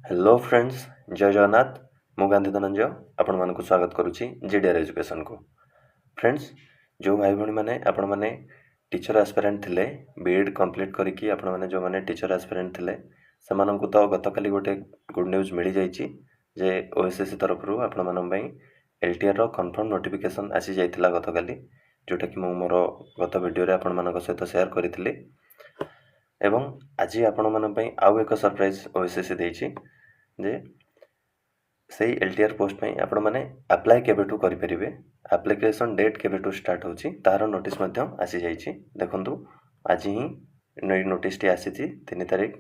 Hello friends, जय जगन्नाथ। मु गांधी धनंजय आपण मानक स्वागत करुच्ची जीडीआर एजुकेशन को। फ्रेंड्स, जो भाई भौणी मैंने आपण मैंने टीचर एस्पिरेंट थिले बीएड कंप्लीट करिकी आपण मैंने जो मैंने टीचर एस्पिरेंट थिले सेमानंकु तो गतकाली गोटे गुड न्यूज मिली जाइची जे ओएसएससी तरफ रु आपण मानन पई एलटीआर रो कंफर्म नोटिफिकेशन आसी जाइतिला गतकाली, जोटा कि मु मोर गत वीडियो रे आपण मानक सहित शेयर करिथिली। एवं आज आपण मानन पई आउ एक सरप्राइज ओएसएससी देइची जे सेही एलटीआर पोस्ट पई आपण माने अप्लाई केबेटू करि परिबे, एप्लीकेशन डेट केबेटू स्टार्ट होची तार नोटिस मध्य आसी जाइची। देखंतु आज ही नई नोटिस टी आसीची 3 तारिख।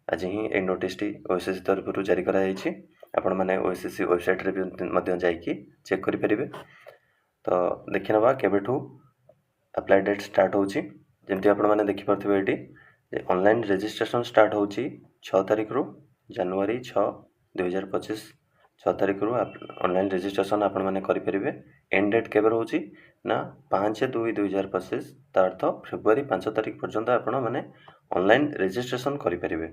आज ही ए नोटिस टी ओएसएससी तरफ रु जारी करा जाइची। आपण माने ओएसएससी वेबसाइट रे मध्य जाइकी चेक करि परिबे। तो देखि नबा केबेटू अप्लाई डेट स्टार्ट होची। जेमति आपण माने देखि परथिबे एटी जे ऑनलाइन रजिस्ट्रेशन स्टार्ट होची 6 तारिख रु जनवरी 6 2025 6 तारिख रु ऑनलाइन रजिस्ट्रेशन आपण माने करि परिबे। एंड डेट केबे रहउची ना 5/2/2025 ता अर्थ फेब्रुआरी 5 तारिख पर्यंत आपण माने ऑनलाइन रजिस्ट्रेशन करि परिबे।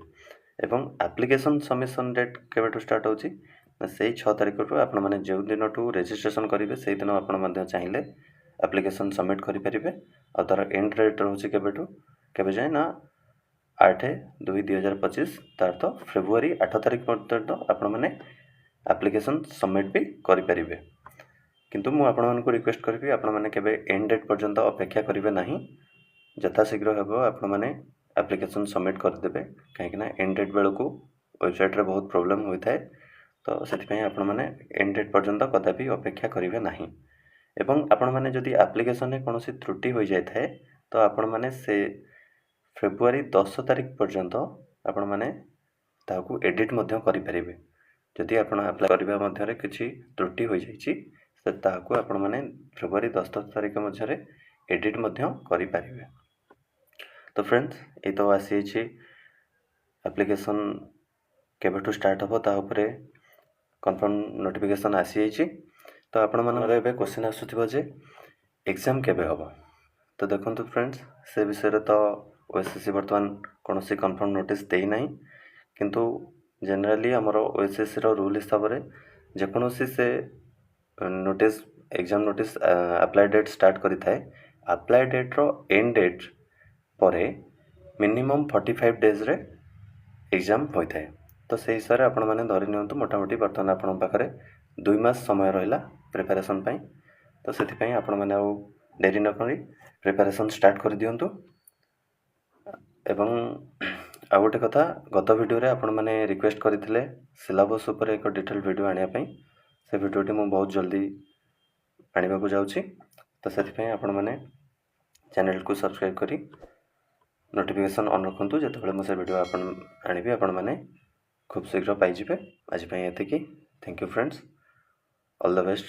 एवं एप्लीकेशन सबमिशन डेट केबेटू स्टार्ट होची ना सेही 6 तारिख रु आपण माने जे दिन टू रजिस्ट्रेशन करिवे सेही दिन आपण मध्ये चाहिले एप्लीकेशन सबमिट करि परिबे। आ तार एंड डेट रहउची केबे जाय ना 8/2/2025 तार तो फेब्रुआरी 8 तारिख पर्यंत आपण माने एप्लीकेशन सबमिट भी करि परिबे। किंतु मु आपण मानकु रिक्वेस्ट करबी आपण माने केबे एंड डेट पर्यंत अपेक्षा करिवे नाही, जथा शीघ्र हेबो आपण माने एप्लीकेशन सबमिट कर देबे। काहे कि ना एंड डेट बेलकु वेबसाइट रे बहुत प्रॉब्लम होई थाए, तो सेति पई आपण माने एंड डेट पर्यंत कदापि अपेक्षा करिवे नाही। एवं आपण माने जदि एप्लीकेशन रे कोनोसी त्रुटि होई जाय थाए तो आपण माने से फेब्रुआरी 10 तारिख पर्यंत आपण माने ताकू एडिट मध्य करि परिबे। जदि आपण अप्लाई करबा मध्य रे किछि त्रुटि होई जाइछि त ताकू आपण माने फेब्रुआरी 10 तारिख मध्य रे एडिट मध्य करि परिबे। तो फ्रेंड्स, ए तो आसी छि एप्लीकेशन केबेटू स्टार्ट हो ता ऊपर कंफर्म नोटिफिकेशन आसी जाइछि। तो आपण मानकर एबे क्वेश्चन आसुथिबो जे एग्जाम केबे होबो। तो देखंतु फ्रेंड्स, से विषय रे तो ओएसएससी वर्तमान कोनोसी कंफर्म नोटिस देई नाही, किंतु जनरली हमर ओएसएससी रो रूल हिसाब रे जे कोनोसी से notice exam notice apply date start करि थाए, अप्लाई डेट रो एंड डेट परे मिनिमम 45 डेज रे एग्जाम होई थाए। तो से हिसाब रे आपण माने धरि नियंतु मोटामोटी वर्तमान आपण पाखरे 2 मास समय रहिला प्रिपरेशन पई। तो सेति पई आपण माने आ देरी न करी प्रिपरेशन स्टार्ट कर दियंतु। एवं आ गोटे कथा, गत वीडियो रे आपण माने रिक्वेस्ट करथिले सिलेबस ऊपर एक डिटेल वीडियो आनिया पई। से वीडियोटी मु बहुत जल्दी आनिबा को जाउची। तो सेति पई आपण माने चैनल को सब्सक्राइब करी नोटिफिकेशन ऑन रखंतु। जेतबेले मु से वीडियो आपण आनिबे आपण माने खूब शीघ्र पाई जिवे। आज पई एतिकी। Thank you friends, all the best.